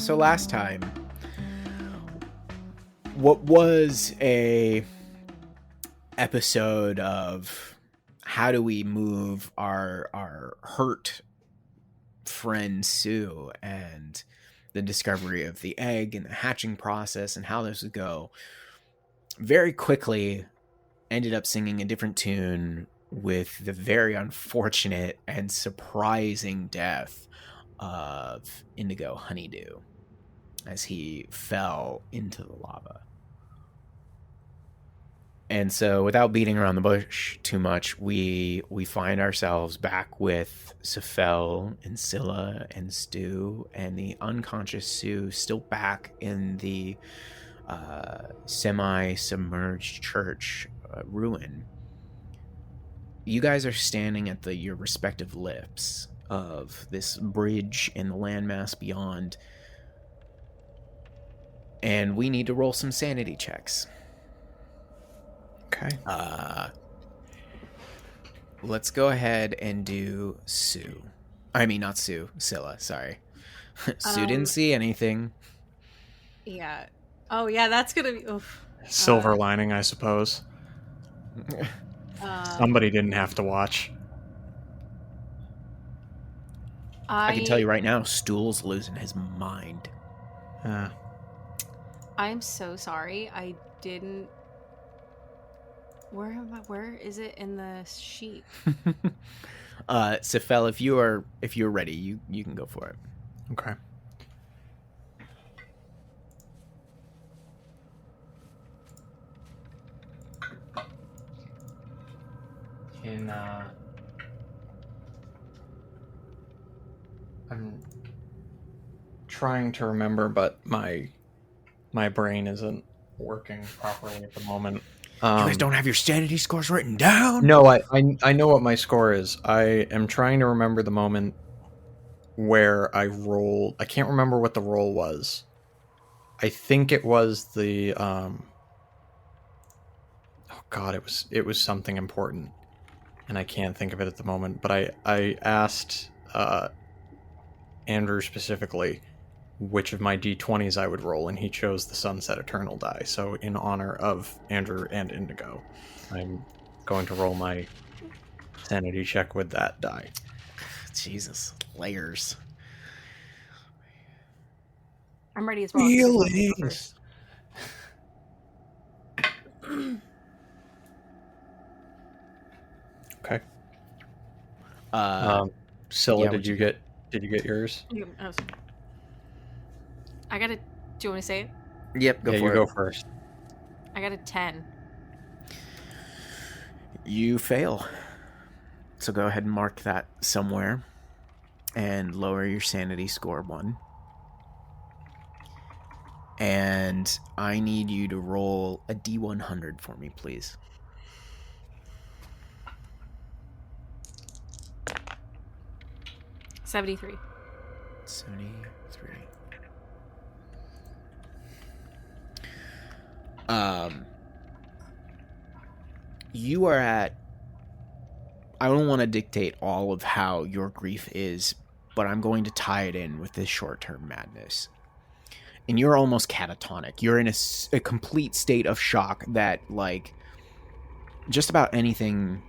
So last time, what was a episode of how do we move our hurt friend Sue and the discovery of the egg and the hatching process and how this would go, very quickly ended up singing a different tune with the very unfortunate and surprising death of Indigo Honeydew as he fell into the lava. And so without beating around the bush too much, we find ourselves back with Sephel and Scylla and Stu and the unconscious Sue still back in the semi-submerged church ruin. You guys are standing at your respective lips of this bridge in the landmass beyond, and we need to roll some sanity checks. Okay. Let's go ahead and do Sue. I mean, not Sue, Scylla, sorry. Sue didn't see anything. Yeah. Oh, yeah, that's gonna be... Oof. Silver lining, I suppose. Somebody didn't have to watch. I can tell you right now, Stool's losing his mind. I'm so sorry. I didn't... Where is it in the sheet? Sephel, if you're ready, you can go for it. Okay. I'm trying to remember, but my brain isn't working properly at the moment. You guys don't have your sanity scores written down? No, I know what my score is. I am trying to remember the moment where I rolled. I can't remember what the roll was. I think it was the oh god, it was something important, and I can't think of it at the moment. But I asked Andrew specifically which of my d20s I would roll, and he chose the Sunset Eternal die. So in honor of Andrew and Indigo, I'm going to roll my sanity check with that die. Jesus, layers. I'm ready as well. Feelings. Okay. Scylla, yeah, did you get yours? I got a... Do you want me to say it? Yep, go for it. Go first. I got a 10. You fail. So go ahead and mark that somewhere and lower your sanity score 1. And I need you to roll a D100 for me, please. 73. 73. You are at... I don't want to dictate all of how your grief is, but I'm going to tie it in with this short-term madness. And you're almost catatonic. You're in a complete state of shock that, like, just about anything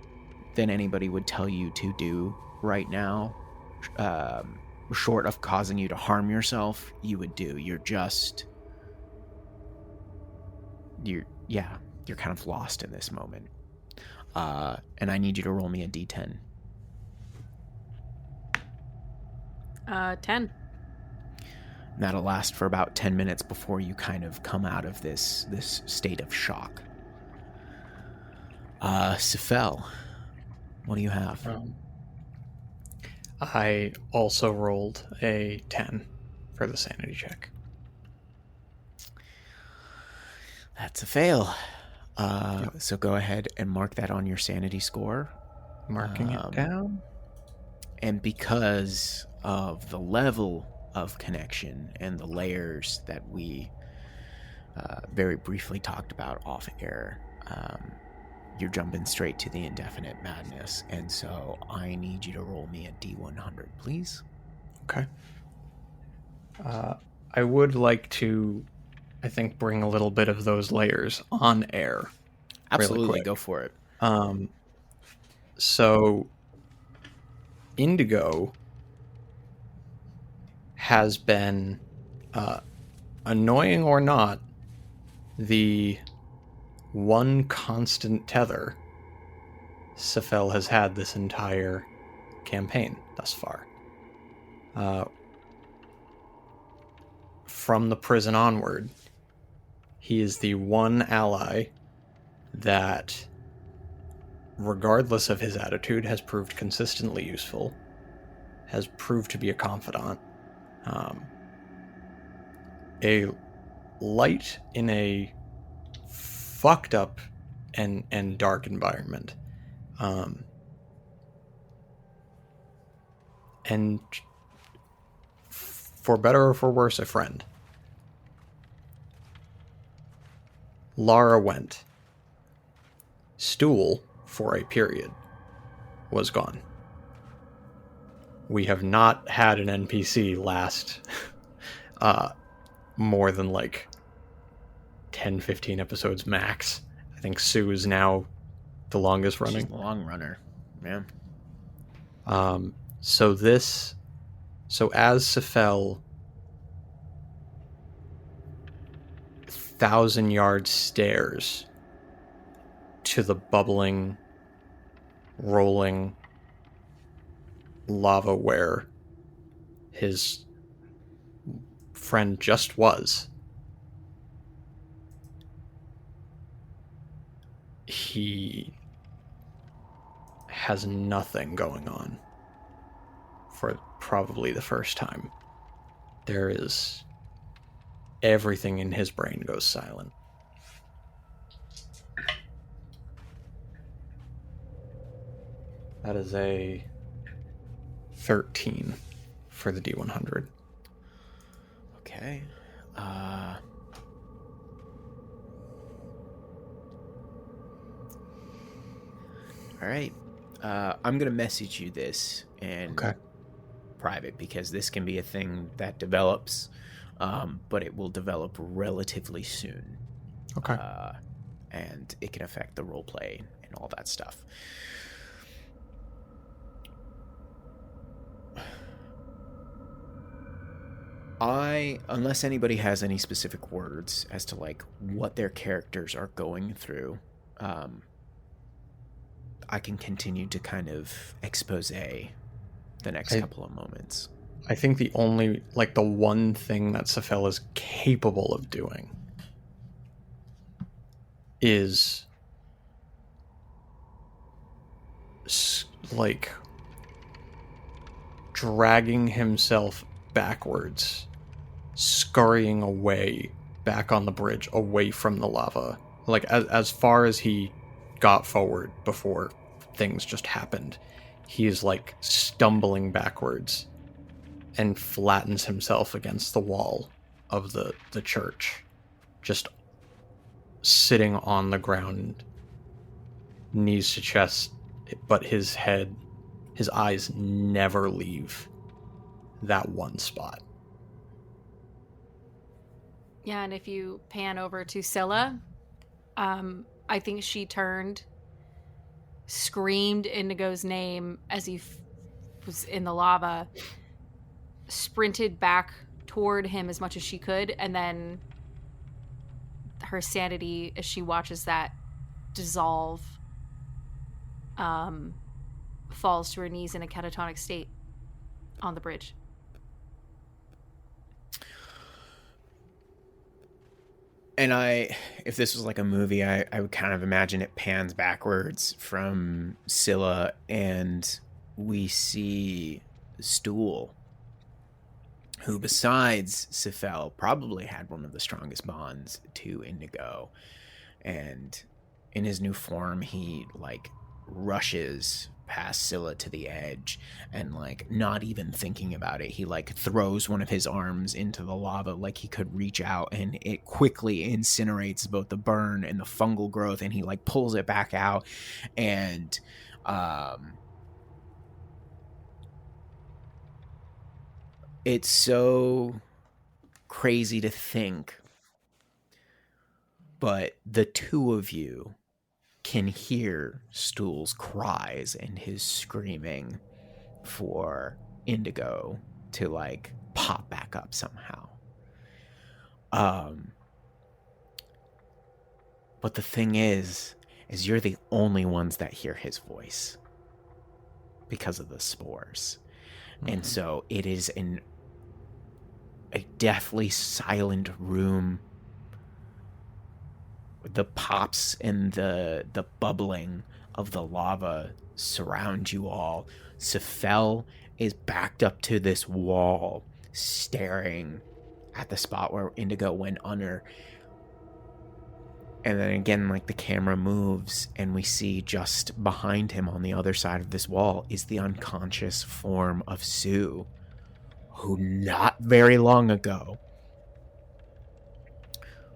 that anybody would tell you to do right now, short of causing you to harm yourself, you would do. You're kind of lost in this moment. And I need you to roll me a d10. 10. And that'll last for about 10 minutes before you kind of come out of this state of shock. Sephel, what do you have? I also rolled a 10 for the sanity check. That's a fail. So go ahead and mark that on your sanity score. Marking it down. And because of the level of connection and the layers that we very briefly talked about off air, you're jumping straight to the indefinite madness. And so I need you to roll me a D100, please. Okay. I would like to, I think, bring a little bit of those layers on air. Absolutely, really quick. go for it. So Indigo has been, annoying or not, the one constant tether Sephel has had this entire campaign thus far. From the prison onward, he is the one ally that, regardless of his attitude, has proved consistently useful, has proved to be a confidant, a light in a fucked up and dark environment, and for better or for worse, a friend. Lara went. Stool, for a period, was gone. We have not had an NPC last more than like 10, 15 episodes max. I think Sue is now the longest running. She's the long runner. Yeah. So as Sephel 1,000-yard stairs to the bubbling, rolling lava where his friend just was, he has nothing going on for probably the first time. There is everything in his brain goes silent. That is a 13 for the D100. Okay. All right. I'm gonna message you this in private because this can be a thing that develops, but it will develop relatively soon. Okay. And it can affect the roleplay and all that stuff. Unless anybody has any specific words as to like what their characters are going through, I can continue to kind of expose the next couple of moments. I think the one thing that Sephel is capable of doing is like dragging himself backwards, scurrying away back on the bridge, away from the lava. Like as far as he got forward before things just happened, he is like stumbling backwards and flattens himself against the wall of the church, just sitting on the ground, knees to chest, but his eyes never leave that one spot. Yeah, and if you pan over to Scylla, I think she turned, screamed Indigo's name as he was in the lava, sprinted back toward him as much as she could, and then her sanity, as she watches that dissolve, falls to her knees in a catatonic state on the bridge. And if this was like a movie, I would kind of imagine it pans backwards from Scylla, and we see Stool, who besides Sephel probably had one of the strongest bonds to Indigo. And in his new form, he like rushes past Scylla to the edge, and like not even thinking about it, he like throws one of his arms into the lava like he could reach out, and it quickly incinerates both the burn and the fungal growth, and he like pulls it back out, and it's so crazy to think, but the two of you can hear Stool's cries and his screaming for Indigo to like pop back up somehow. But the thing is you're the only ones that hear his voice because of the spores. Mm-hmm. And so it is in a deathly silent room. The pops and the bubbling of the lava surround you all. Sephel is backed up to this wall, staring at the spot where Indigo went under. And then again, like, the camera moves, and we see just behind him on the other side of this wall is the unconscious form of Sue, who not very long ago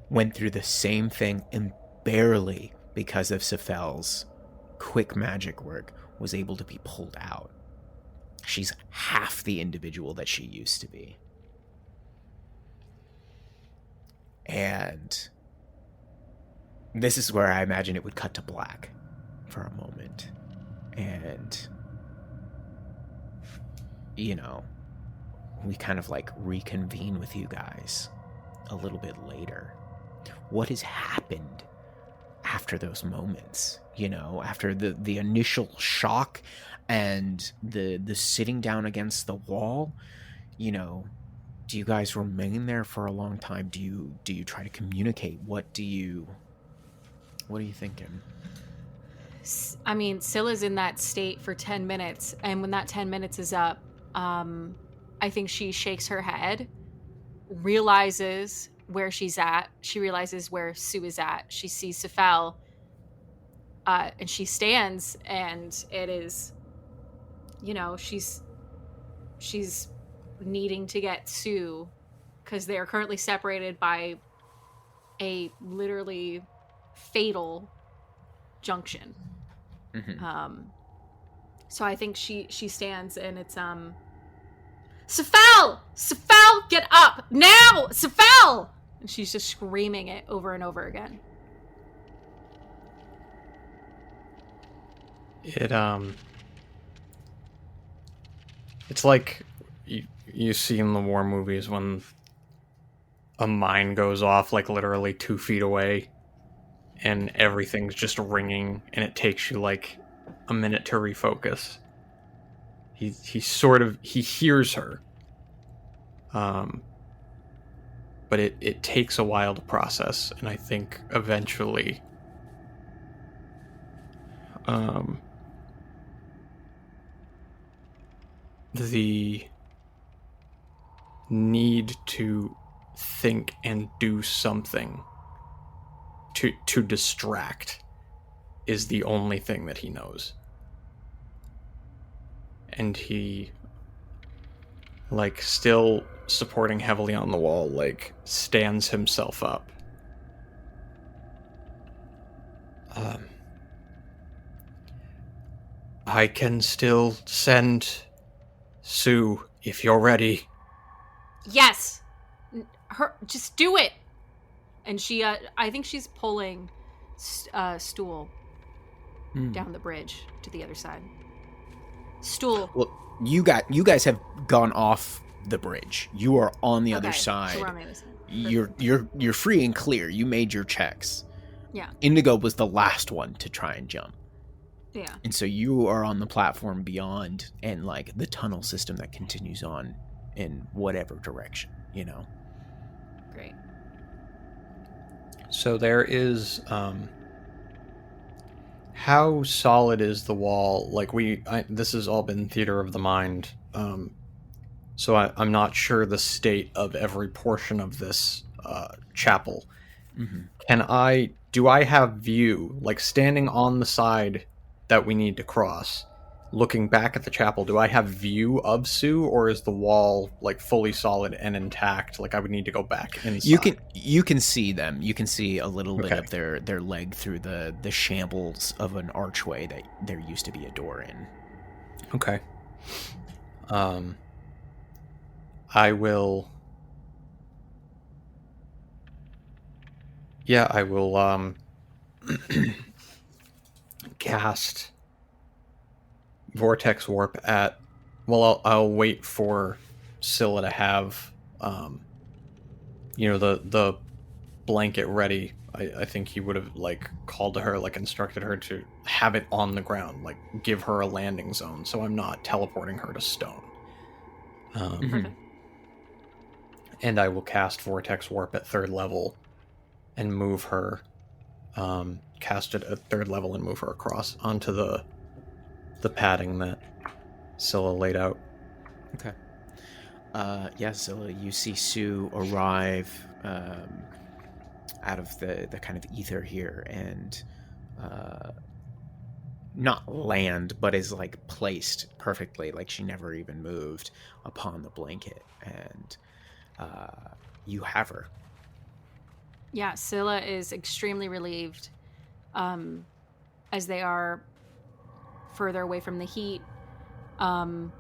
went through the same thing and barely, because of Sephel's quick magic work, was able to be pulled out. She's half the individual that she used to be. And this is where I imagine it would cut to black for a moment. And, you know, we kind of like reconvene with you guys a little bit later. What has happened after those moments? You know, after the initial shock and the sitting down against the wall, you know, do you guys remain there for a long time? Do you try to communicate? What are you thinking? I mean, Scylla's in that state for 10 minutes, and when that 10 minutes is up, I think she shakes her head, realizes where she's at. She realizes where Sue is at. She sees Sephel, and she stands, and it is, you know, she's needing to get Sue, because they are currently separated by a literally fatal junction. Mm-hmm. So I think she stands, and it's Sephel, get up now, Sephel, and she's just screaming it over and over again. It's like you see in the war movies when a mine goes off like literally 2 feet away and everything's just ringing and it takes you like a minute to refocus. He hears her. But it takes a while to process, and I think eventually the need to think and do something to distract is the only thing that he knows. And he, like, still supporting heavily on the wall, like, stands himself up. I can still send Sue if you're ready. Yes. Just do it. And she, I think she's pulling Stool down the bridge to the other side. Stool. Well, you guys have gone off the bridge. You are on the other side. So we're on the other side. You're free and clear. You made your checks. Yeah. Indigo was the last one to try and jump. Yeah. And so you are on the platform beyond, and like the tunnel system that continues on in whatever direction, you know. Great. So there is how solid is the wall? Like this has all been theater of the mind. So I'm not sure the state of every portion of this chapel. Mm-hmm. Do I have view, like standing on the side that we need to cross, looking back at the chapel, do I have view of Sue, or is the wall like fully solid and intact? Like I would need to go back inside. You can see them. You can see a little bit of their leg through the shambles of an archway that there used to be a door in. Okay. I will Yeah, I will cast Vortex Warp at. Well, I'll wait for Scylla to have, the blanket ready. I think he would have like called to her, like instructed her to have it on the ground, like give her a landing zone, so I'm not teleporting her to stone. Perfect. And I will cast Vortex Warp at 3rd level and move her. Cast it at 3rd level and move her across onto the padding that Scylla laid out. Okay. So you see Sue arrive out of the kind of ether here and not land, but is like placed perfectly, like she never even moved upon the blanket, and you have her. Yeah, Scylla is extremely relieved as they are further away from the heat. And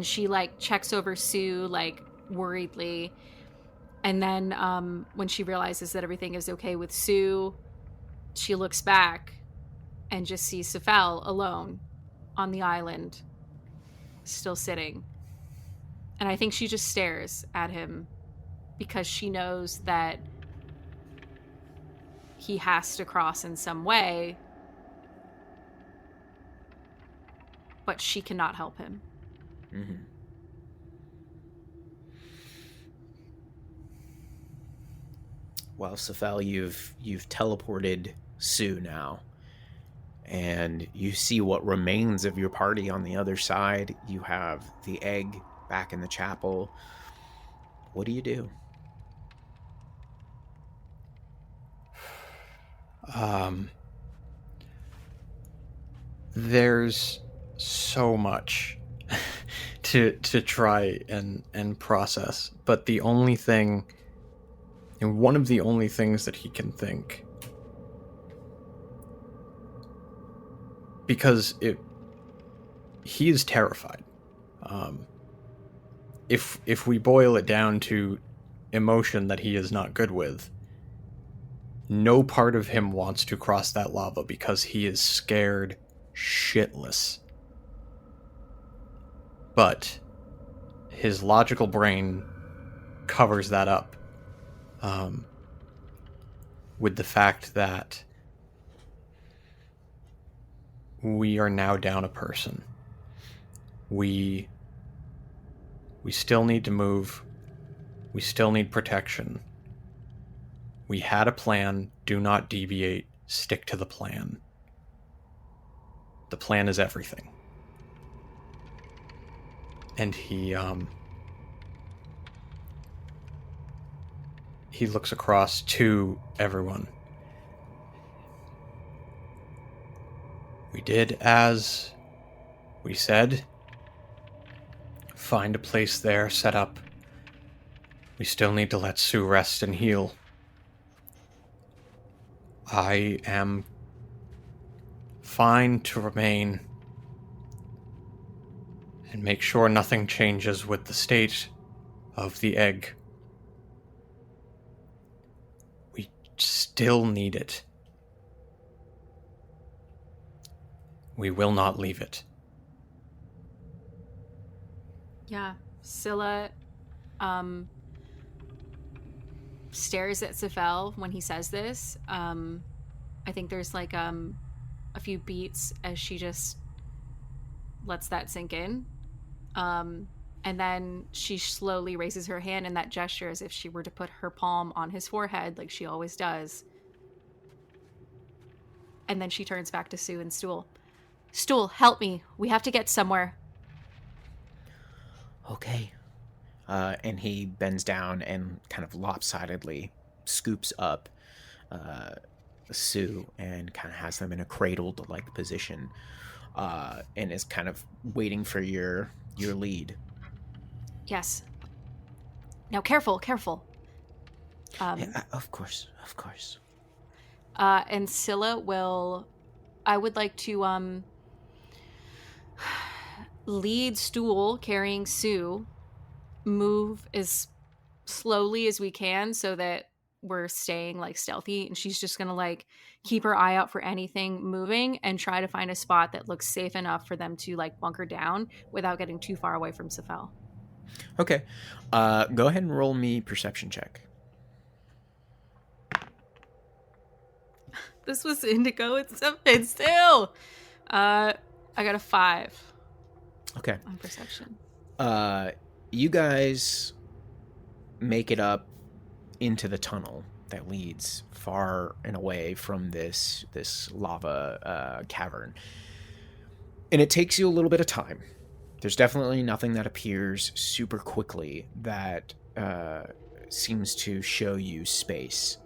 she like checks over Sue like worriedly. And then when she realizes that everything is okay with Sue, she looks back and just sees Sephel alone on the island, still sitting. And I think she just stares at him because she knows that he has to cross in some way, but she cannot help him. Mm-hmm. Well, Sephel, you've teleported Sue now, and you see what remains of your party on the other side. You have the egg back in the chapel. What do you do? There's so much to try and process, but the only thing, and one of the only things that he can think, because he is terrified. If we boil it down to emotion that he is not good with, no part of him wants to cross that lava because he is scared shitless. But his logical brain covers that up with the fact that we are now down a person. We still need to move. We still need protection. We had a plan. Do not deviate. Stick to the plan. The plan is everything. And he looks across to everyone. We did as we said. Find a place there, set up. We still need to let Sue rest and heal. I am fine to remain and make sure nothing changes with the state of the egg. We still need it. We will not leave it. Yeah, Scylla stares at Sephel when he says this. I think there's like a few beats as she just lets that sink in. And then she slowly raises her hand in that gesture as if she were to put her palm on his forehead like she always does. And then she turns back to Sue and Stool. Stool, help me. We have to get somewhere. Okay. And he bends down and kind of lopsidedly scoops up Sue and kind of has them in a cradled-like position, and is kind of waiting for your lead. Yes. Now, careful. Yeah, of course. And Scylla will... I would like to lead Stool carrying Sue, move as slowly as we can so that we're staying like stealthy, and she's just gonna like keep her eye out for anything moving and try to find a spot that looks safe enough for them to like bunker down without getting too far away from Sephel. Okay. Go ahead and roll me perception check. This was Indigo. It's still. I got a 5. Okay. On perception. You guys make it up into the tunnel that leads far and away from this lava cavern. And it takes you a little bit of time. There's definitely nothing that appears super quickly that seems to show you space.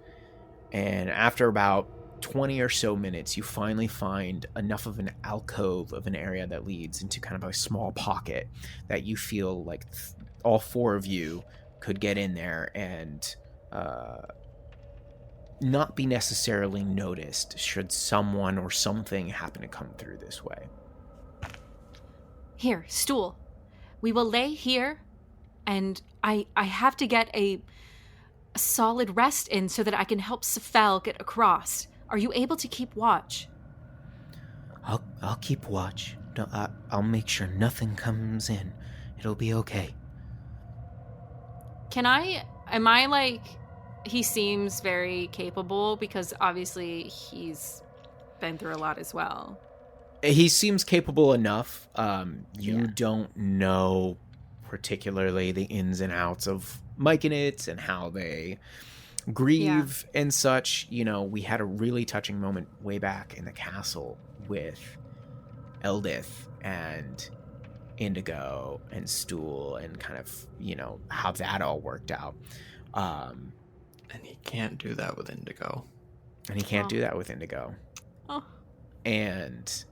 And after about 20 or so minutes, you finally find enough of an alcove of an area that leads into kind of a small pocket that you feel like all 4 of you could get in there and not be necessarily noticed should someone or something happen to come through this way. Here, stool. We will lay here, and I have to get a solid rest in so that I can help Sephel get across. Are you able to keep watch? I'll keep watch. I'll make sure nothing comes in. It'll be okay. Am I like, he seems very capable because obviously he's been through a lot as well. He seems capable enough. You don't know particularly the ins and outs of Myconids and how they grieve and such. You know, we had a really touching moment way back in the castle with Eldith and Indigo and Stool and kind of, you know, how that all worked out. And he can't do that with Indigo. Oh. And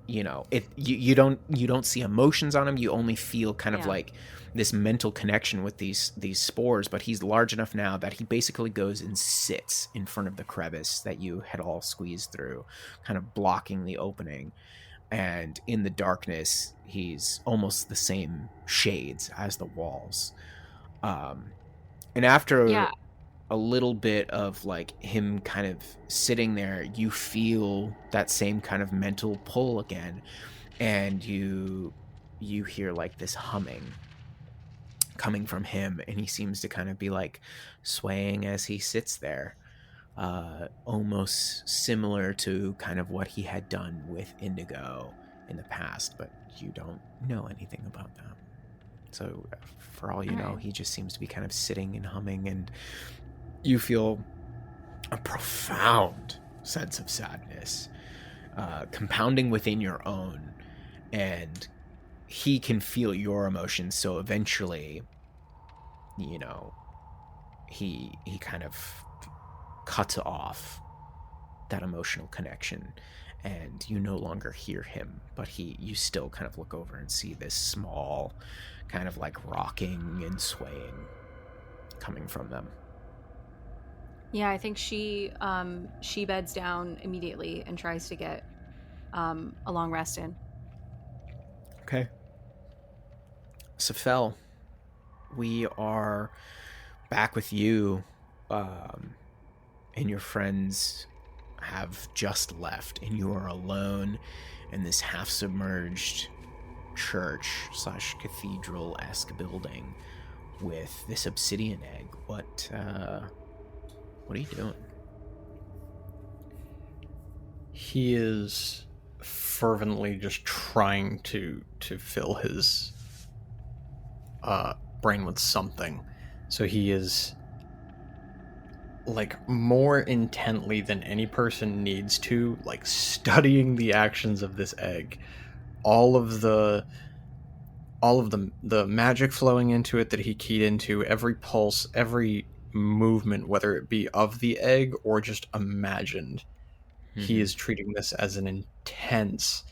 you know, you don't see emotions on him. You only feel kind of like this mental connection with these spores. But he's large enough now that he basically goes and sits in front of the crevice that you had all squeezed through, kind of blocking the opening. And in the darkness, he's almost the same shades as the walls. And after a little bit of like him kind of sitting there, you feel that same kind of mental pull again, and you hear like this humming coming from him, and he seems to kind of be like swaying as he sits there, almost similar to kind of what he had done with Indigo in the past, but you don't know anything about that. So for all you know, he just seems to be kind of sitting and humming, and you feel a profound sense of sadness compounding within your own, and he can feel your emotions. So eventually, you know, he kind of cuts off that emotional connection, and you no longer hear him, but you still kind of look over and see this small kind of like rocking and swaying coming from them. Yeah, I think she beds down immediately and tries to get a long rest in. Okay. Sephel, we are back with you, and your friends have just left, and you are alone in this half-submerged church/cathedral-esque building with this obsidian egg. What are you doing? He is fervently just trying to fill his brain with something. So he is like more intently than any person needs to, like studying the actions of this egg. All of the magic flowing into it that he keyed into, every pulse, every movement, whether it be of the egg or just imagined. He is treating this as an intense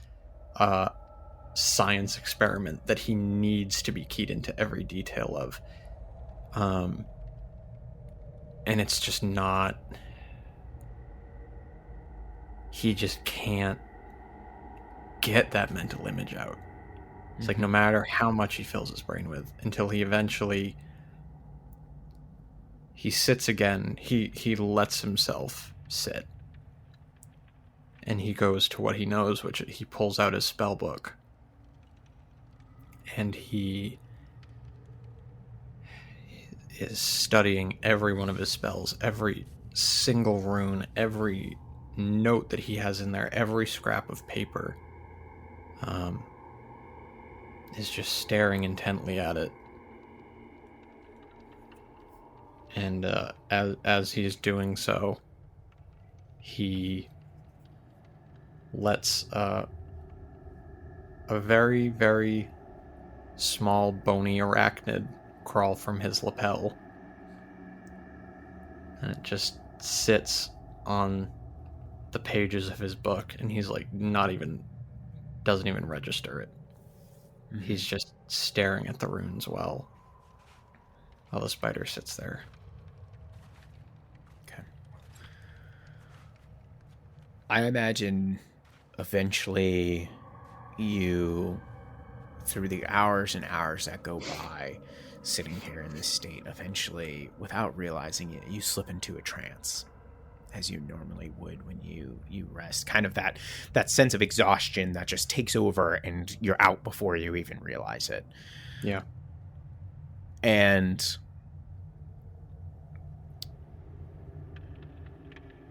science experiment that he needs to be keyed into every detail of. And it's just not... He just can't get that mental image out. It's like no matter how much he fills his brain with, until he eventually He sits again. He lets himself sit. And he goes to what he knows, which he pulls out his spell book. And he is studying every one of his spells, every single rune, every note that he has in there, every scrap of paper. Is just staring intently at it. And as he's doing so, he lets a very, very small bony arachnid crawl from his lapel. And it just sits on the pages of his book, and he's like doesn't even register it. Mm-hmm. He's just staring at the runes while the spider sits there. Okay. I imagine eventually you, through the hours and hours that go by, sitting here in this state, eventually, without realizing it, you slip into a trance, as you normally would when you rest. Kind of that sense of exhaustion that just takes over and you're out before you even realize it. Yeah. And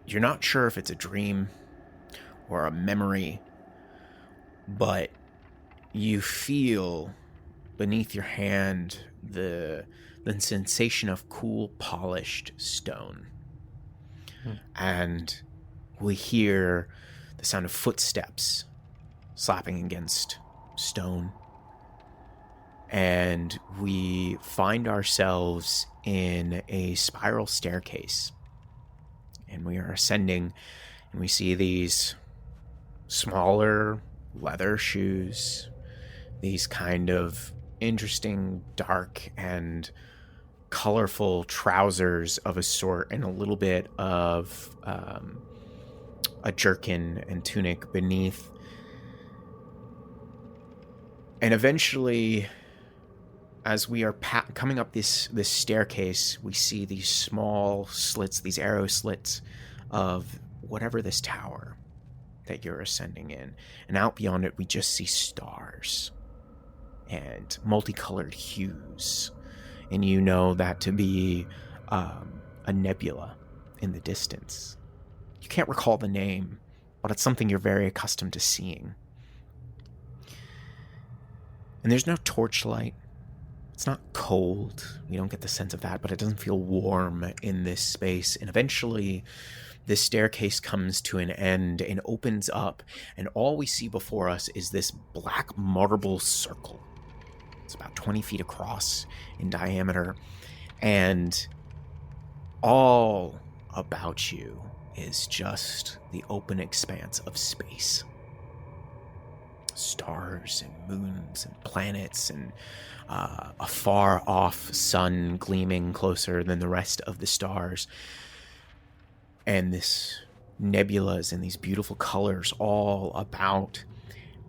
you're not sure if it's a dream or a memory, but you feel beneath your hand the sensation of cool, polished stone. And we hear the sound of footsteps slapping against stone. And we find ourselves in a spiral staircase. And we are ascending, and we see these smaller leather shoes, these kind of interesting, dark, and colorful trousers of a sort, and a little bit of a jerkin and tunic beneath. And eventually, as we are coming up this staircase, we see these small slits, these arrow slits of whatever this tower that you're ascending in. And out beyond it, we just see stars and multicolored hues. And you know that to be a nebula in the distance. You can't recall the name, but it's something you're very accustomed to seeing. And there's no torchlight. It's not cold. You don't get the sense of that, but it doesn't feel warm in this space. And eventually, this staircase comes to an end and opens up, and all we see before us is this black marble circle. It's about 20 feet across in diameter, and all about you is just the open expanse of space. Stars and moons and planets and a far-off sun gleaming closer than the rest of the stars. And this nebulas and these beautiful colors all about.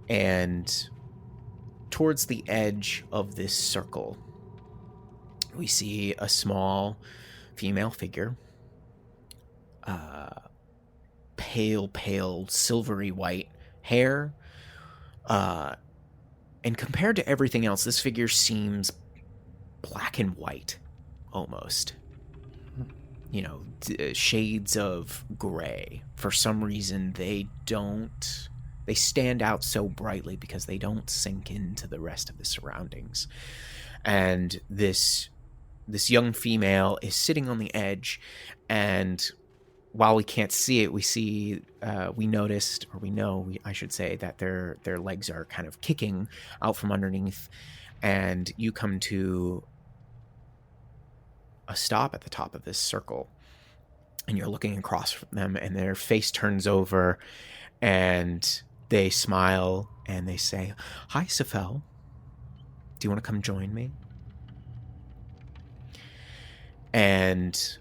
And towards the edge of this circle, we see a small female figure. Pale, silvery white hair. And compared to everything else, this figure seems black and white, almost. You know, shades of gray. For some reason, they stand out so brightly because they don't sink into the rest of the surroundings. And this young female is sitting on the edge, and while we can't see it, we noticed, or we know, I should say, that their legs are kind of kicking out from underneath, and you come to a stop at the top of this circle, and you're looking across from them, and their face turns over, and they smile, and they say, "Hi, Sephel. Do you want to come join me?" And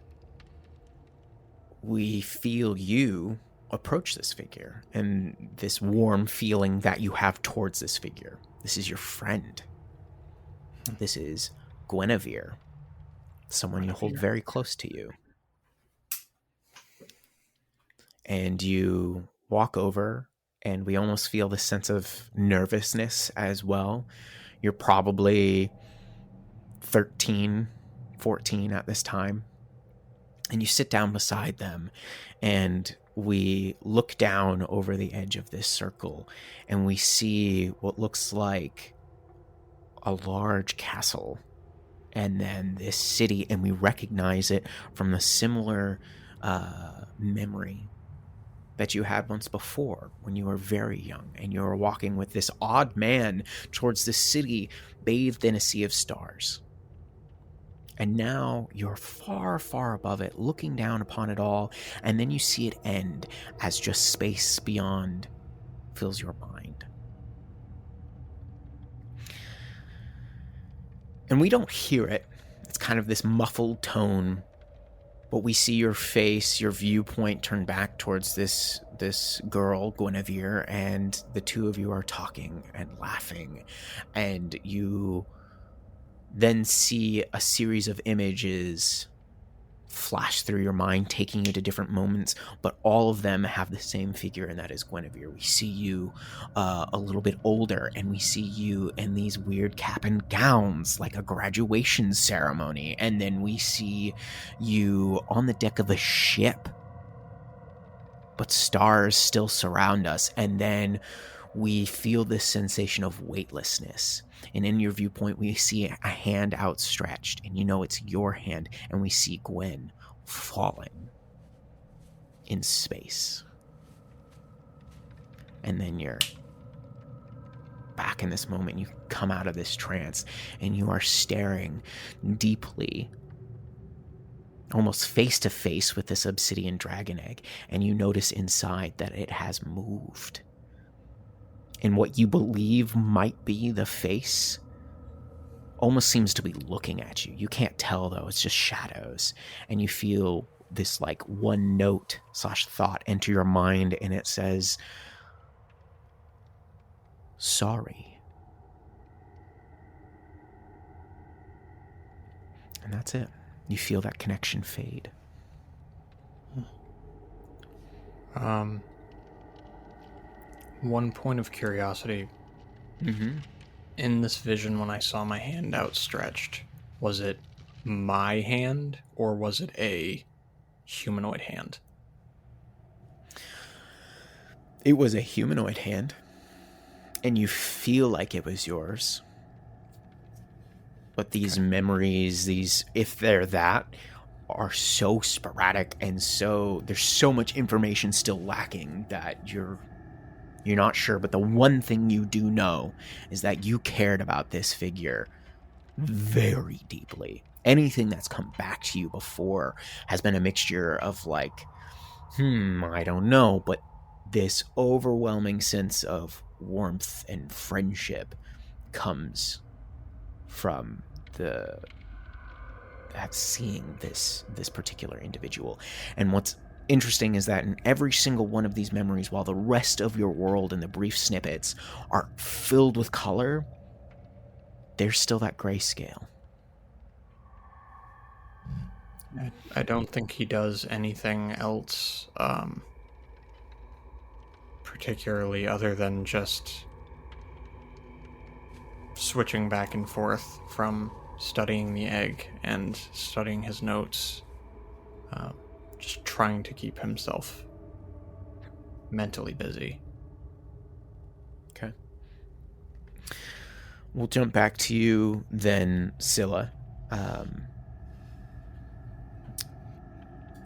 we feel you approach this figure, and this warm feeling that you have towards this figure. This is your friend. This is Guinevere, someone you hold very close to you. And you walk over, and we almost feel this sense of nervousness as well. You're probably 13, 14 at this time. And you sit down beside them, and we look down over the edge of this circle, and we see what looks like a large castle, and then this city, and we recognize it from the similar memory that you had once before when you were very young, and you were walking with this odd man towards the city bathed in a sea of stars. And now you're far, far above it, looking down upon it all, and then you see it end as just space beyond fills your mind. And we don't hear it. It's kind of this muffled tone, but we see your face, your viewpoint turn back towards this girl, Guinevere, and the two of you are talking and laughing, and you then see a series of images flash through your mind, taking you to different moments, but all of them have the same figure, and that is Guinevere. We see you a little bit older, and we see you in these weird cap and gowns, like a graduation ceremony, and then we see you on the deck of a ship, but stars still surround us, and then we feel this sensation of weightlessness. And in your viewpoint, we see a hand outstretched, and you know it's your hand, and we see Gwen falling in space. And then you're back in this moment. You come out of this trance, and you are staring deeply, almost face to face with this obsidian dragon egg, and you notice inside that it has moved. And what you believe might be the face almost seems to be looking at you. You can't tell, though. It's just shadows. And you feel this, like, one note / thought enter your mind, and it says, sorry. And that's it. You feel that connection fade. One point of curiosity. Mm-hmm. In this vision, when I saw my hand outstretched, was it my hand or was it a humanoid hand? It was a humanoid hand, and you feel like it was yours. But these memories, if they're that, are so sporadic, and there's so much information still lacking that you're not sure. But the one thing you do know is that you cared about this figure very deeply. Anything that's come back to you before has been a mixture of like, I don't know, but this overwhelming sense of warmth and friendship comes from seeing this particular individual. And what's interesting is that in every single one of these memories, while the rest of your world and the brief snippets are filled with color, there's still that grayscale. I don't think he does anything else particularly other than just switching back and forth from studying the egg and studying his notes, just trying to keep himself mentally busy. Okay. We'll jump back to you then, Scylla.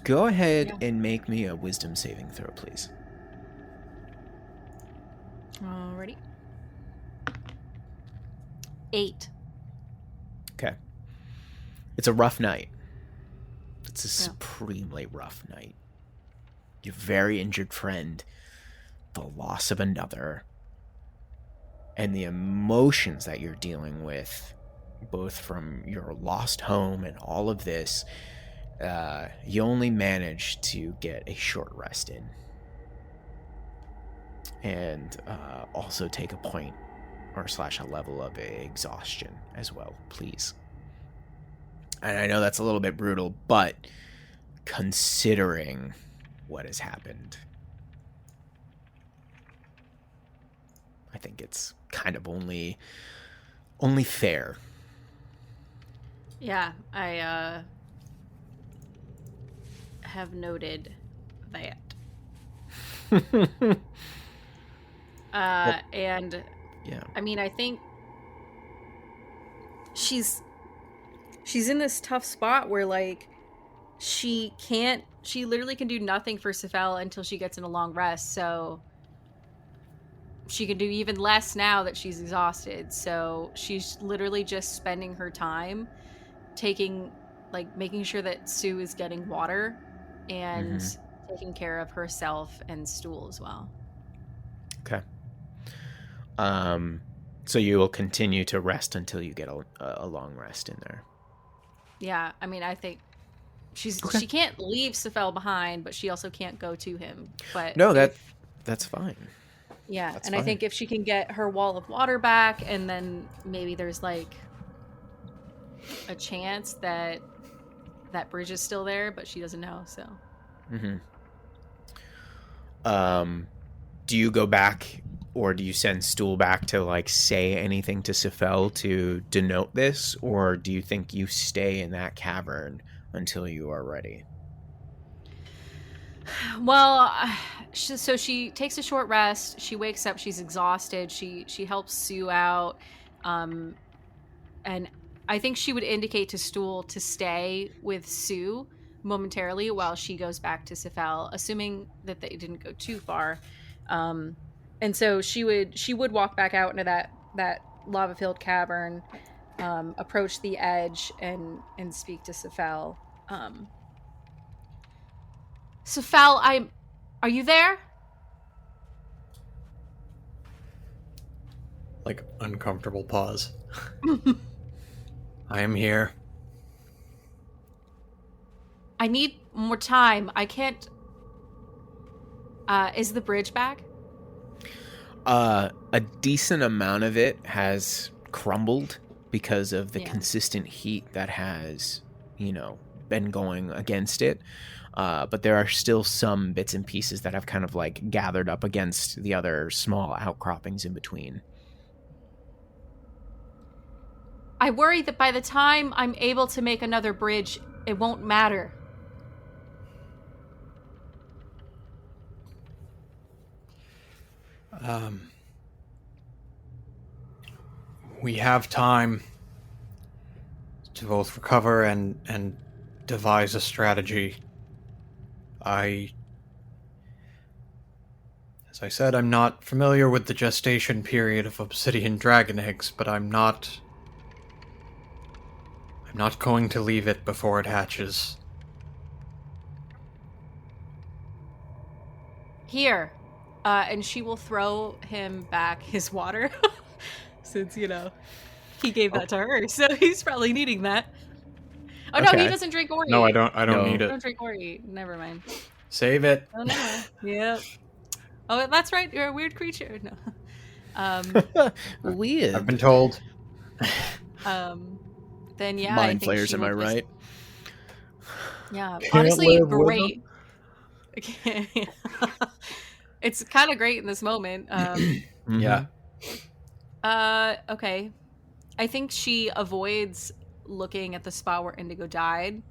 Go ahead and make me a wisdom saving throw, please. Alrighty. 8. Okay. It's a rough night. It's a supremely rough night. Your very injured friend, the loss of another, and the emotions that you're dealing with, both from your lost home and all of this, you only manage to get a short rest in. And also take a point or / a level of exhaustion as well, please. And I know that's a little bit brutal, but considering what has happened, I think it's kind of only fair. Yeah, I have noted that. And Yeah. I mean, I think she's in this tough spot where, like, she literally can do nothing for Sephel until she gets in a long rest, so she can do even less now that she's exhausted. So she's literally just spending her time making sure that Sue is getting water and taking care of herself and Stool as well. Okay. So you will continue to rest until you get a long rest in there. Yeah, I mean, I think she can't leave Sephel behind, but she also can't go to him. But no, that's fine. Yeah, that's and fine. I think if she can get her wall of water back, and then maybe there's like a chance that bridge is still there, but she doesn't know. So. Do you go back, or do you send Stool back to like say anything to Sephel to denote this, or do you think you stay in that cavern until you are ready? Well, so she takes a short rest. She wakes up. She's exhausted. She helps Sue out, and I think she would indicate to Stool to stay with Sue momentarily while she goes back to Sephel, assuming that they didn't go too far. And so she would walk back out into that lava-filled cavern, approach the edge, and speak to Sephel. Sephel, are you there? Like, uncomfortable pause. I am here. I need more time. I can't... is the bridge back? A decent amount of it has crumbled because of the consistent heat that has, been going against it. But there are still some bits and pieces that have kind of like gathered up against the other small outcroppings in between. I worry that by the time I'm able to make another bridge, it won't matter. We have time to both recover and devise a strategy. As I said, I'm not familiar with the gestation period of obsidian dragon eggs, but I'm not going to leave it before it hatches. Here. And she will throw him back his water. Since, he gave that to her. So he's probably needing that. Oh, Okay. no, he doesn't drink or eat. No, I don't need it. I don't drink or eat. Never mind. Save it. Oh, no. Yep. Oh, that's right. You're a weird creature. No. Weird. I've been told. Then, yeah. Mind flayers, am I right? Yeah. Honestly, great. It's kind of great in this moment. Yeah. Okay. I think she avoids looking at the spot where Indigo died.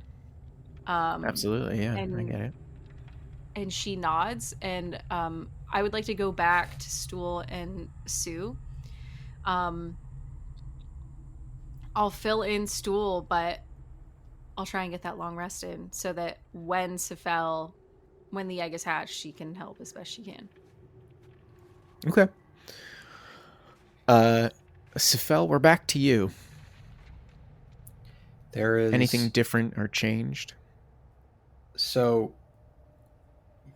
Absolutely, yeah. I get it. And she nods, and I would like to go back to Stool and Sue. I'll fill in Stool, but I'll try and get that long rest in so that when the egg is hatched, she can help as best she can. Okay. Sephel, we're back to you. There is anything different or changed? So,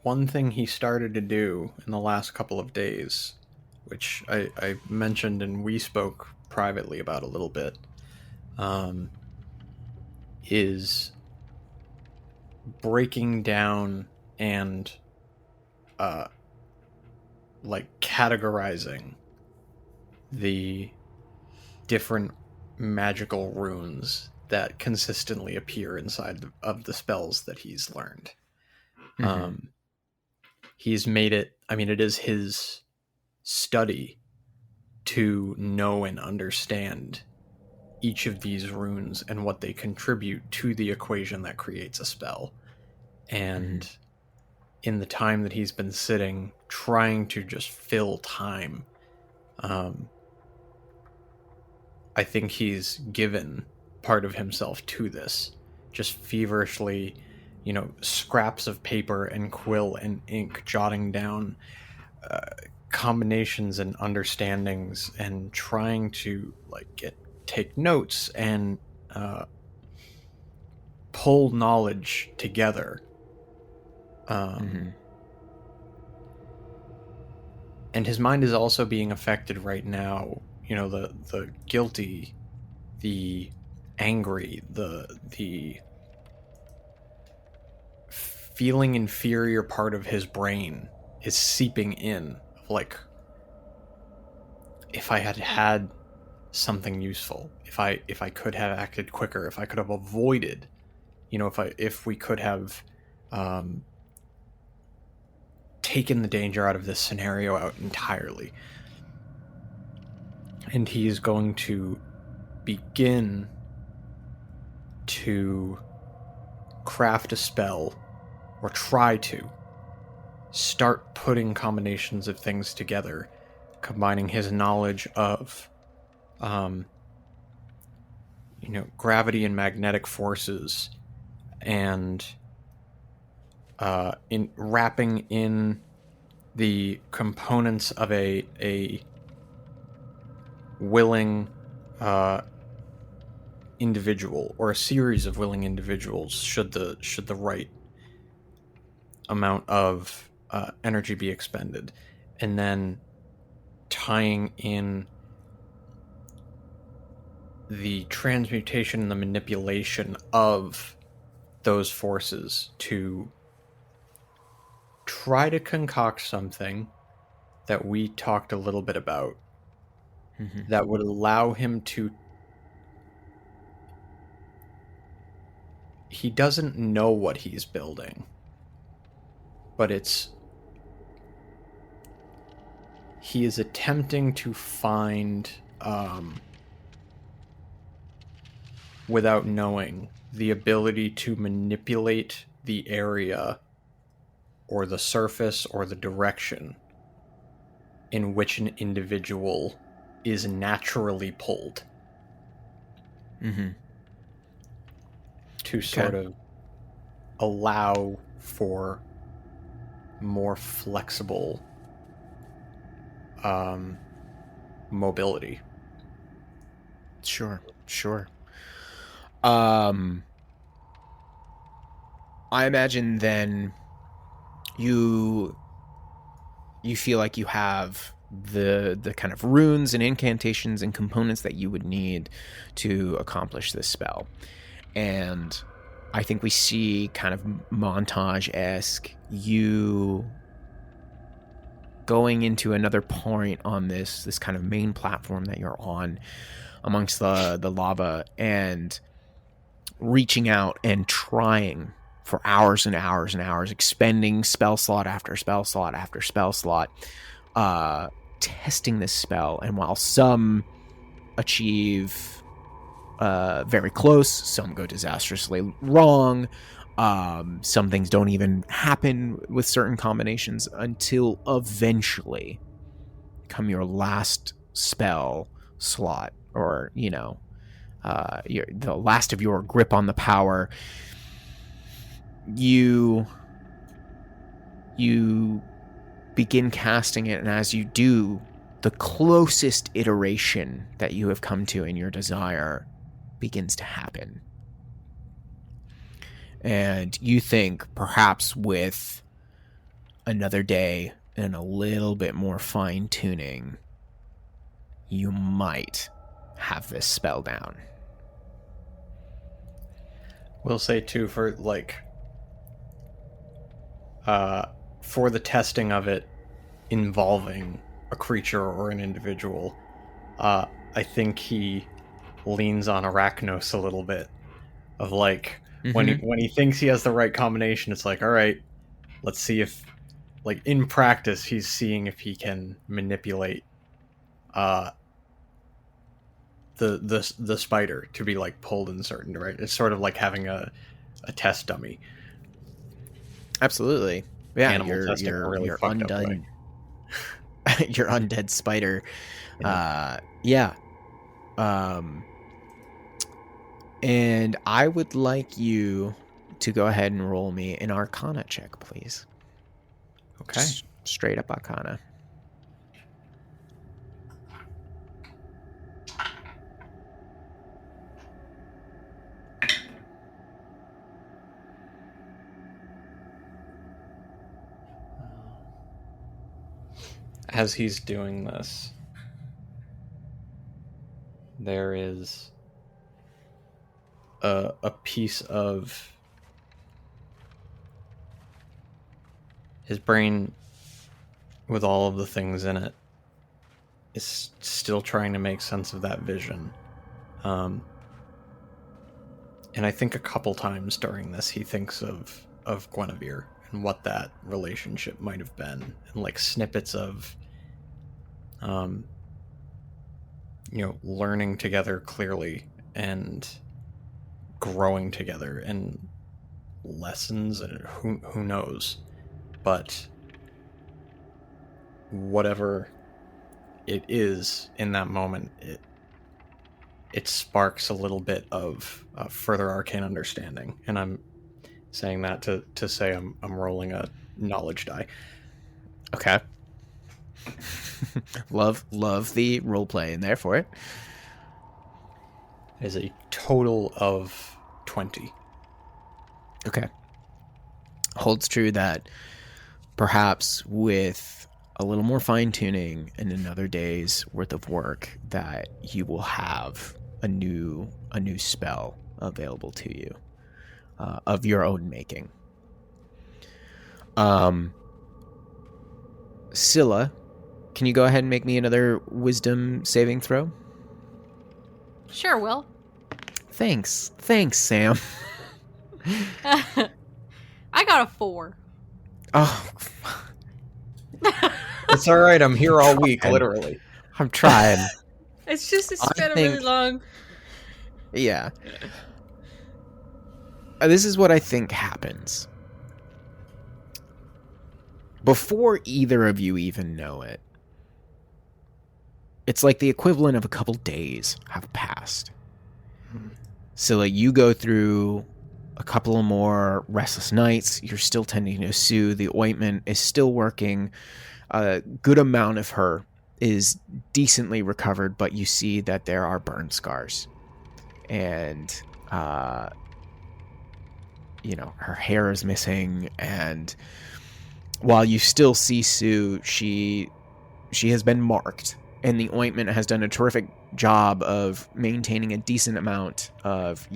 one thing he started to do in the last couple of days, which I mentioned and we spoke privately about a little bit, is breaking down and categorizing the different magical runes that consistently appear inside of the spells that he's learned. Mm-hmm. He's made it, I mean, it is his study to know and understand each of these runes and what they contribute to the equation that creates a spell. And in the time that he's been sitting trying to just fill time, I think he's given part of himself to this, just feverishly, scraps of paper and quill and ink, jotting down combinations and understandings, and trying to take notes and pull knowledge together. And his mind is also being affected right now. The guilty, the angry, the feeling inferior part of his brain is seeping in. Like, if I had something useful, if I could have acted quicker, if I could have avoided, if we could have taken the danger out of this scenario out entirely. And he's going to begin to craft a spell, or try to start putting combinations of things together, combining his knowledge of gravity and magnetic forces, and in wrapping in the components of a willing individual, or a series of willing individuals, should the right amount of energy be expended, and then tying in the transmutation and the manipulation of those forces to try to concoct something that we talked a little bit about, that would allow him to... He doesn't know what he's building, but he is attempting to find, without knowing, the ability to manipulate the area, or the surface, or the direction in which an individual is naturally pulled. To sort of allow for more flexible mobility. Sure. I imagine then you feel like you have the kind of runes and incantations and components that you would need to accomplish this spell. And I think we see kind of montage-esque you going into another point on this kind of main platform that you're on amongst the lava, and reaching out and trying for hours and hours and hours, expending spell slot after spell slot after spell slot, testing this spell. And while some achieve very close, some go disastrously wrong, some things don't even happen with certain combinations until eventually come your last spell slot, or the last of your grip on the power. You begin casting it, and as you do, the closest iteration that you have come to in your desire begins to happen. And you think, perhaps with another day and a little bit more fine-tuning, you might have this spell down. We'll say, too, for the testing of it involving a creature or an individual, I think he leans on Arachnos a little bit of like when he thinks he has the right combination, it's like, all right, let's see if, like, in practice, he's seeing if he can manipulate the spider to be like pulled in certain direction. It's sort of like having a test dummy. Absolutely. Yeah, Animal testing in a really your fucked up way. undone your undead spider. Yeah. And I would like you to go ahead and roll me an Arcana check, please. Okay. Straight up Arcana. As he's doing this, there is a piece of his brain with all of the things in it is still trying to make sense of that vision. And I think a couple times during this he thinks of Guinevere and what that relationship might have been, and like snippets of learning together clearly and growing together, and lessons, and who knows, but whatever it is in that moment, it sparks a little bit of further arcane understanding. And I'm saying that to say I'm rolling a knowledge die. Okay. love the role play in there for it. It is a total of 20. Okay. Holds true that perhaps with a little more fine-tuning and another day's worth of work, that you will have a new spell available to you of your own making. Scylla, can you go ahead and make me another wisdom saving throw? Sure, Will. Thanks, Sam. I got a 4. Oh, it's all right. I'm here all week, literally. I'm trying. It's been really long. Yeah. This is what I think happens. Before either of you even know it, it's like the equivalent of a couple days have passed. So like you go through a couple of more restless nights. You're still tending to Sue. The ointment is still working. A good amount of her is decently recovered, but you see that there are burn scars. And, her hair is missing. And while you still see Sue, she has been marked. And the ointment has done a terrific job of maintaining a decent amount of,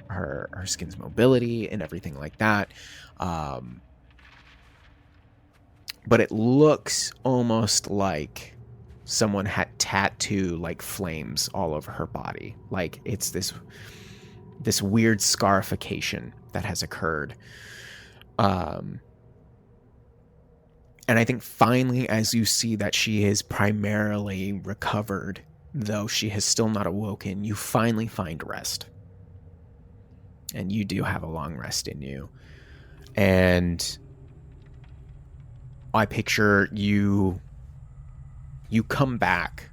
her skin's mobility and everything like that. But it looks almost like someone had tattooed like flames all over her body. Like it's this weird scarification that has occurred. And I think finally, as you see that she is primarily recovered, though she has still not awoken, you finally find rest. And you do have a long rest in you. And I picture you come back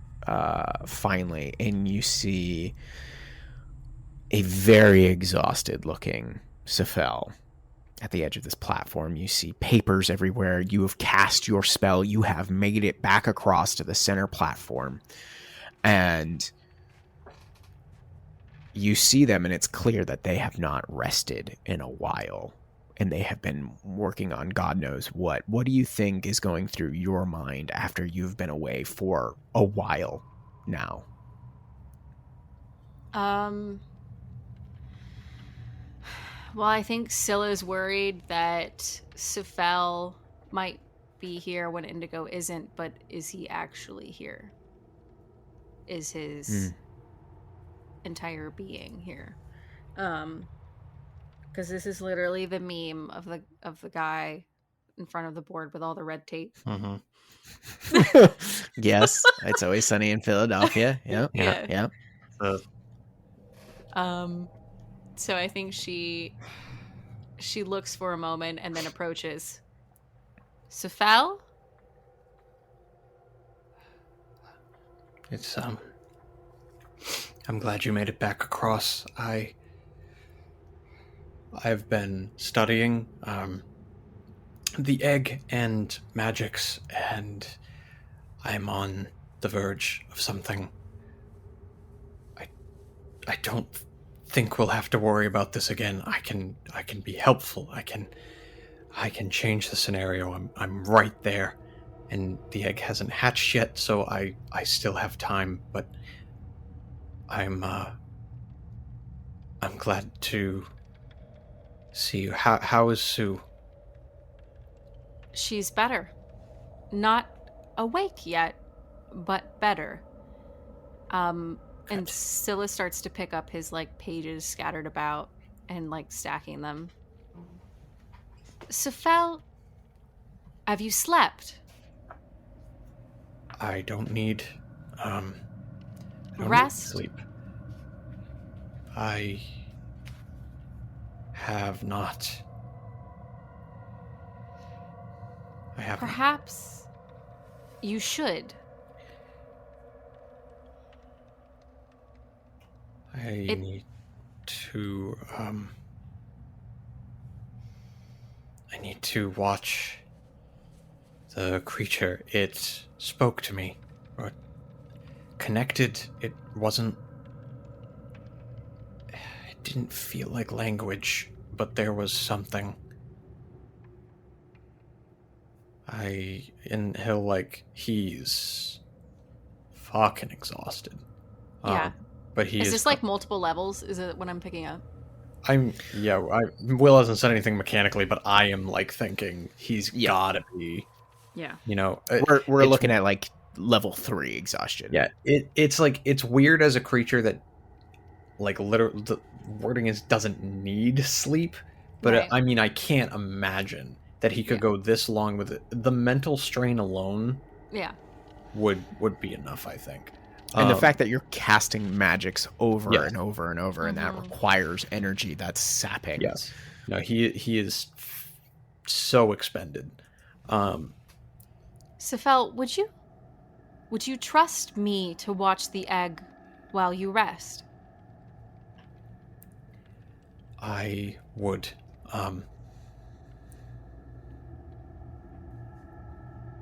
finally, and you see a very exhausted looking Sephel. At the edge of this platform, you see papers everywhere. You have cast your spell. You have made it back across to the center platform. And you see them, and it's clear that they have not rested in a while. And they have been working on God knows what. What do you think is going through your mind after you've been away for a while now? Well, I think Scylla's worried that Sephel might be here when Indigo isn't, but is he actually here? Is his entire being here? Because this is literally the meme of the guy in front of the board with all the red tape. Mm-hmm. Yes, it's always sunny in Philadelphia. Yep. Yeah. Yep. So I think she looks for a moment and then approaches. Sephel? It's I'm glad you made it back across. I've been studying the egg and magics, and I'm on the verge of something. I don't think we'll have to worry about this again. I can be helpful. I can change the scenario. I'm right there, and the egg hasn't hatched yet, so I still have time. But I'm glad to see you. How is Sue? She's better. Not awake yet, but better. And Scylla starts to pick up his like pages scattered about and like stacking them. Sephel, have you slept? I don't need Rest? Sleep. I have not. I haven't. Perhaps you should. I need to I need to watch the creature. It spoke to me. Or connected. It wasn't. It didn't feel like language, but there was something. He's fucking exhausted. Yeah. But he is this like multiple levels? Is it what I'm picking up? Will hasn't said anything mechanically, but I am like thinking he's gotta be. Yeah. You know, we're looking at like level 3 exhaustion. Yeah. It's like, it's weird as a creature that like literally the wording is doesn't need sleep, but right. I mean, I can't imagine that he could go this long with it. The mental strain alone. Yeah. Would be enough, I think. And the fact that you're casting magics over and over and over, and that Mm-hmm. requires energy, that's sapping. Yes. No, he is so expended. Sephel, would you trust me to watch the egg while you rest? I would.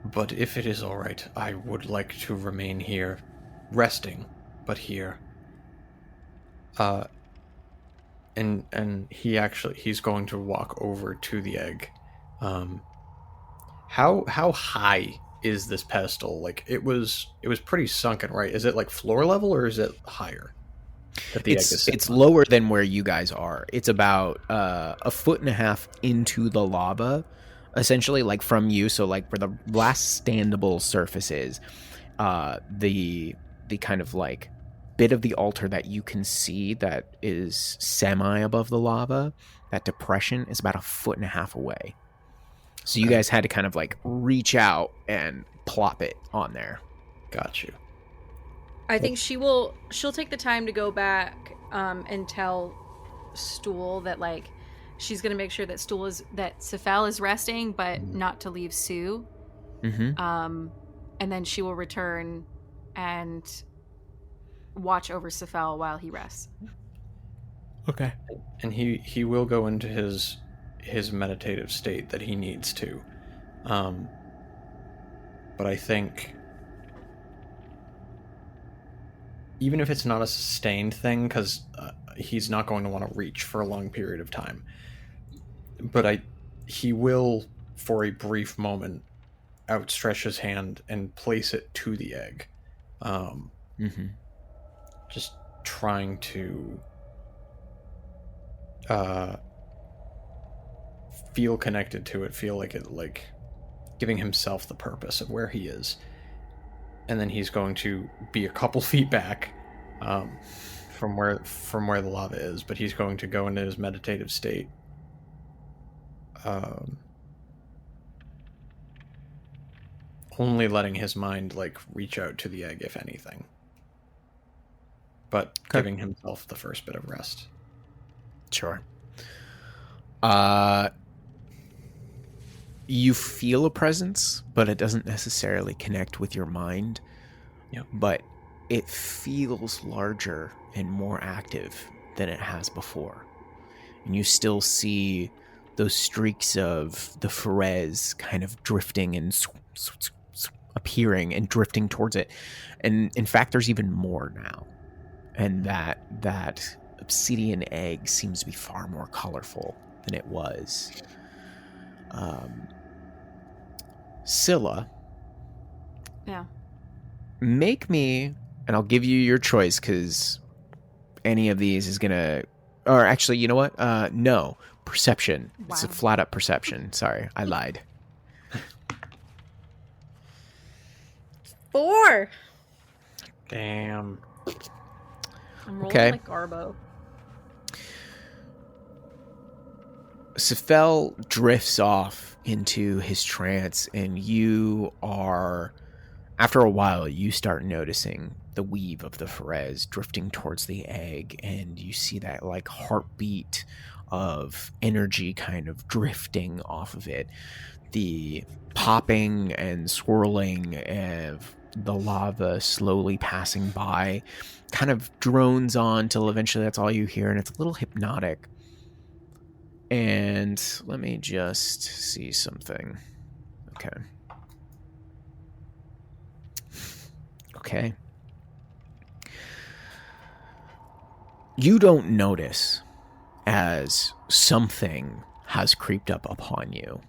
But if it is all right, I would like to remain here, resting, but here. And he's going to walk over to the egg. How high is this pedestal? Like, it was pretty sunken, right? Is it like floor level, or is it higher? That the egg is It's lower than where you guys are. It's about 1.5 feet into the lava, essentially, like from you. So like where the last standable surface is, the kind of like bit of the altar that you can see that is semi above the lava, that depression is about 1.5 feet away. So you guys had to kind of like reach out and plop it on there. Got you. I think she'll take the time to go back and tell Stool that like she's gonna make sure that Sephel is resting, but not to leave Sue. Mm-hmm. And then she will return and watch over Sephel while he rests. Okay. And he will go into his meditative state that he needs to. But I think even if it's not a sustained thing, because he's not going to want to reach for a long period of time, but he will, for a brief moment, outstretch his hand and place it to the egg. Just trying to feel connected to it, feel like it, like giving himself the purpose of where he is. And then he's going to be a couple feet back from where the lava is, but he's going to go into his meditative state only letting his mind like reach out to the egg, if anything, but giving himself the first bit of rest. Sure. You feel a presence, but it doesn't necessarily connect with your mind. Yep. But it feels larger and more active than it has before. And you still see those streaks of the Ferez kind of drifting and appearing and drifting towards it. And in fact, there's even more now. And that obsidian egg seems to be far more colorful than it was. Scylla. Yeah. Make me, and I'll give you your choice because any of these is going to, or actually, you know what? No. Perception. Wow. It's a flat up perception. Sorry, I lied. 4. Damn. I'm rolling like Garbo. Sephel drifts off into his trance, and you are, after a while, you start noticing the weave of the Ferez drifting towards the egg, and you see that like heartbeat of energy kind of drifting off of it. The popping and swirling of the lava slowly passing by kind of drones on till eventually that's all you hear, and it's a little hypnotic. And let me just see something. Okay. You don't notice as something has creeped up upon you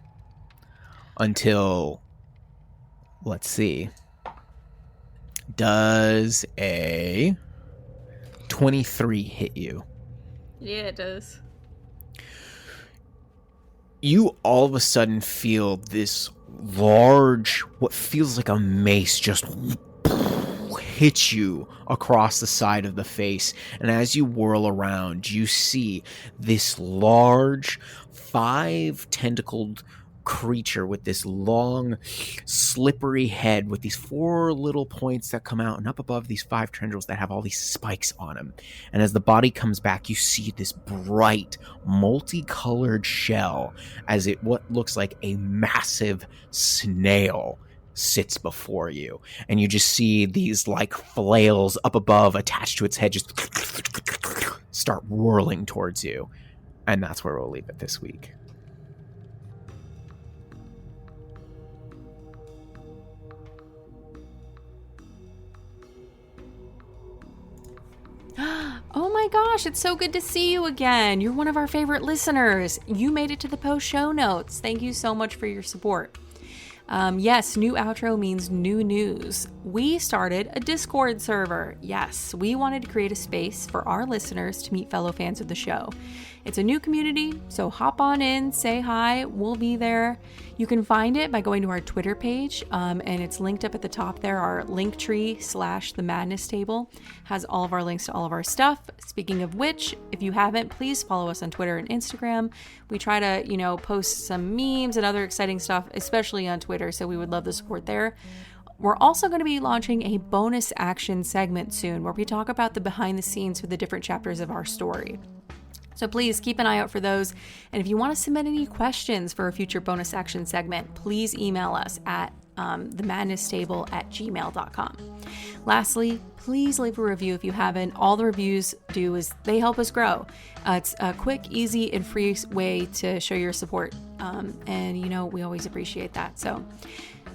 until, let's see, does a 23 hit you? Yeah, it does. You all of a sudden feel this large, what feels like a mace just hit you across the side of the face. And as you whirl around, you see this large 5-tentacled creature with this long, slippery head with these 4 little points that come out and up above these 5 tendrils that have all these spikes on them. And as the body comes back, you see this bright, multicolored shell as it what looks like a massive snail sits before you. And you just see these like flails up above attached to its head just start whirling towards you. And that's where we'll leave it this week. Oh my gosh, it's so good to see you again. You're one of our favorite listeners. You made it to the post show notes. Thank you so much for your support. Yes, new outro means new news. We started a Discord server. Yes, we wanted to create a space for our listeners to meet fellow fans of the show. It's a new community, so hop on in, say hi, we'll be there. You can find it by going to our Twitter page, and it's linked up at the top there. Our Linktree/The Madness Table has all of our links to all of our stuff. Speaking of which, if you haven't, please follow us on Twitter and Instagram. We try to, post some memes and other exciting stuff, especially on Twitter, so we would love the support there. We're also going to be launching a bonus action segment soon where we talk about the behind the scenes for the different chapters of our story. So please keep an eye out for those. And if you want to submit any questions for a future bonus action segment, please email us at themadnesstable@gmail.com. Lastly, please leave a review if you haven't. All the reviews do is they help us grow. It's a quick, easy, and free way to show your support. And we always appreciate that. So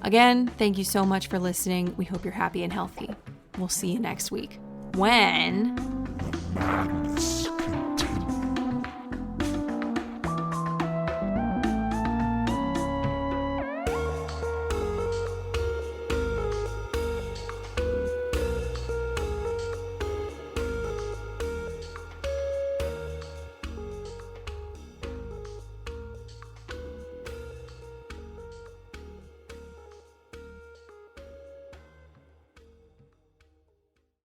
again, thank you so much for listening. We hope you're happy and healthy. We'll see you next week. When